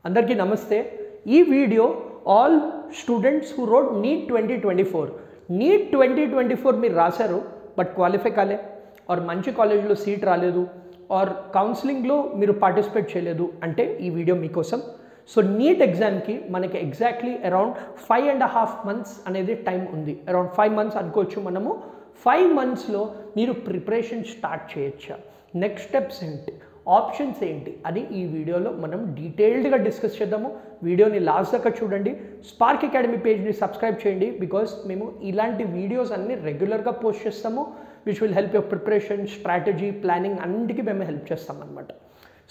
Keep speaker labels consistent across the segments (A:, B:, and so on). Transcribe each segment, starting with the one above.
A: అందరికీ నమస్తే. ఈ video all students who wrote NEET 2024 NEET 2024 మీరు రాశారు బట్ క్వాలిఫై కాలే ఆర్ మంచి కాలేజ్లో సీట్ రాలేదు ఆర్ కౌన్సిలింగ్లో మీరు పార్టిసిపేట్ చేయలేదు అంటే ఈ వీడియో మీకోసం. సో నీట్ ఎగ్జామ్కి మనకి ఎగ్జాక్ట్లీ అరౌండ్ 5.5 months అనేది టైం ఉంది. అరౌండ్ 5 months అనుకోవచ్చు మనము. 5 monthsలో మీరు ప్రిపరేషన్ స్టార్ట్ చేయొచ్చా, నెక్స్ట్ స్టెప్స్ ఏంటి, ఆప్షన్స్ ఏంటి అని ఈ వీడియోలో మనం డీటెయిల్డ్గా డిస్కస్ చేద్దాము. వీడియోని లాస్ట్ దాకా చూడండి. స్పార్క్ అకాడమీ పేజ్ని సబ్స్క్రైబ్ చేయండి బికాస్ మేము ఇలాంటి వీడియోస్ అన్ని రెగ్యులర్గా పోస్ట్ చేస్తాము which will help your preparation, strategy, planning అన్నిటికీ మేము హెల్ప్ చేస్తాం అనమాట.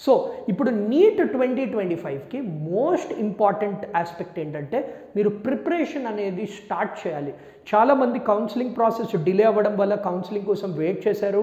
A: సో ఇప్పుడు నీట్ 2025కి మోస్ట్ ఇంపార్టెంట్ ఆస్పెక్ట్ ఏంటంటే మీరు ప్రిపరేషన్ అనేది స్టార్ట్ చేయాలి. చాలామంది కౌన్సిలింగ్ ప్రాసెస్ డిలే అవ్వడం వల్ల కౌన్సిలింగ్ కోసం వెయిట్ చేశారు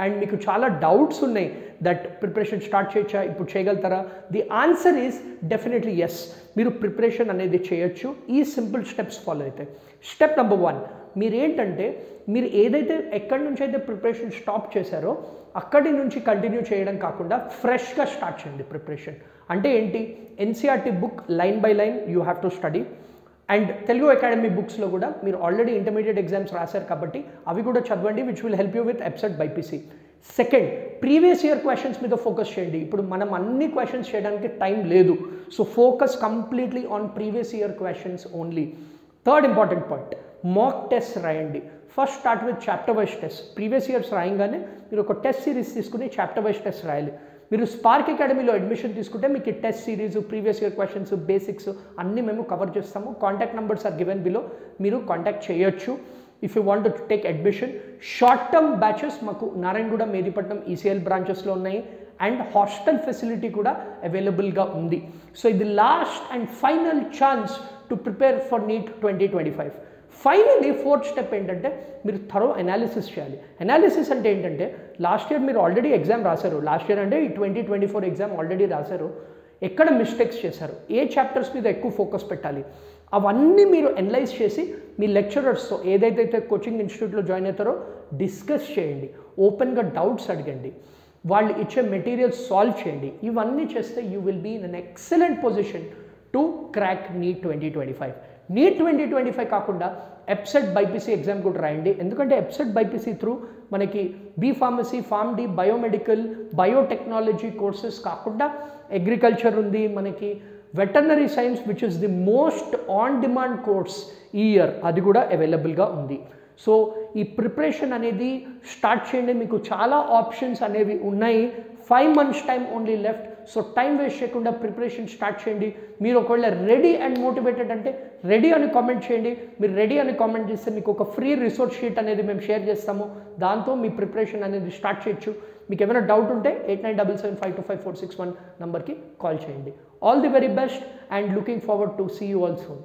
A: అండ్ మీకు చాలా డౌట్స్ ఉన్నాయి దట్ ప్రిపరేషన్ స్టార్ట్ చేయొచ్చా, ఇప్పుడు చేయగలుగుతారా? The answer is definitely yes. మీరు ప్రిపరేషన్ అనేది చేయొచ్చు ఈ సింపుల్ స్టెప్స్ ఫాలో అయితే. స్టెప్ నెంబర్ 1, మీరేంటంటే మీరు ఏదైతే ఎక్కడి నుంచి అయితే ప్రిపరేషన్ స్టాప్ చేశారో అక్కడి నుంచి కంటిన్యూ చేయడం కాకుండా ఫ్రెష్గా స్టార్ట్ చేయండి ప్రిపరేషన్. అంటే ఏంటి, NCERT book line by line you have to study and Telugu academy బుక్స్లో కూడా మీరు ఆల్రెడీ ఇంటర్మీడియట్ ఎగ్జామ్స్ రాశారు కాబట్టి అవి కూడా చదవండి which will help you with EAPCET BiPC. Second, previous year questions మీద ఫోకస్ చేయండి. ఇప్పుడు మనం అన్ని క్వశ్చన్స్ చేయడానికి టైం లేదు. So focus completely on previous year questions only. Third important point, mock test రాయండి. First start with chapter wise test. Previous years రాయంగానే మీరు ఒక టెస్ట్ సిరీస్ తీసుకుని చాప్టర్ వైజ్ టెస్ట్ రాయాలి. మీరు స్పార్క్ అకాడమీలో అడ్మిషన్ తీసుకుంటే మీకు test series, previous year questions, basics అన్నీ మేము కవర్ చేస్తాము. Contact numbers are given below, మీరు కాంటాక్ట్ చేయొచ్చు if you want to take admission. Short term batches మాకు నారాయణగూడ, మేదీపట్నం, ఈసీఎల్ బ్రాంచెస్లో ఉన్నాయి అండ్ హాస్టల్ ఫెసిలిటీ కూడా అవైలబుల్గా ఉంది. సో ఇది last and final chance to prepare for NEET 2025. Finally fourth step ఏంటంటే మీరు థరో అనాలిసిస్ చేయాలి. అనాలిసిస్ అంటే ఏంటంటే లాస్ట్ ఇయర్ మీరు ఆల్రెడీ ఎగ్జామ్ రాశారు, లాస్ట్ ఇయర్ అంటే ఈ 2024 ఎగ్జామ్ ఆల్రెడీ రాశారు, ఎక్కడ మిస్టేక్స్ చేశారు, ఏ చాప్టర్స్ మీద ఎక్కువ ఫోకస్ పెట్టాలి, అవన్నీ మీరు అనలైజ్ చేసి మీ లెక్చరర్స్తో ఏదైతే కోచింగ్ ఇన్స్టిట్యూట్లో జాయిన్ అవుతారో డిస్కస్ చేయండి, ఓపెన్గా డౌట్స్ అడగండి, వాళ్ళు ఇచ్చే మెటీరియల్స్ సాల్వ్ చేయండి. ఇవన్నీ చేస్తే you will be in an excellent position to crack NEET 2025. NEET 2025 కాకుండా ఎప్సెట్ బైపీసీ ఎగ్జామ్ కూడా రాయండి. ఎందుకంటే ఎప్సెట్ బైపీసీ త్రూ మనకి B pharmacy, Pharm D, biomedical, biotechnology courses కాకుండా అగ్రికల్చర్ ఉంది, మనకి veterinary science which is the most on demand course ఈ year, అది కూడా అవైలబుల్గా ఉంది. సో ఈ ప్రిపరేషన్ అనేది స్టార్ట్ చేయండి. మీకు చాలా ఆప్షన్స్ అనేవి ఉన్నాయి. 5 months time only left. So time waste చేయకుండా ప్రిపరేషన్ స్టార్ట్ చేయండి. మీరు ఒకవేళ రెడీ అండ్ మోటివేటెడ్ అంటే రెడీ అని కామెంట్ చేయండి. మీరు రెడీ అని కామెంట్ చేస్తే మీకు ఒక ఫ్రీ రిసోర్స్ షీట్ అనేది మేము షేర్ చేస్తాము. దాంతో మీ ప్రిపరేషన్ అనేది స్టార్ట్ చేయొచ్చు. మీకు ఏమైనా డౌట్ ఉంటే 8977525461 నెంబర్కి కాల్ చేయండి. All the very best and looking forward to see you all soon.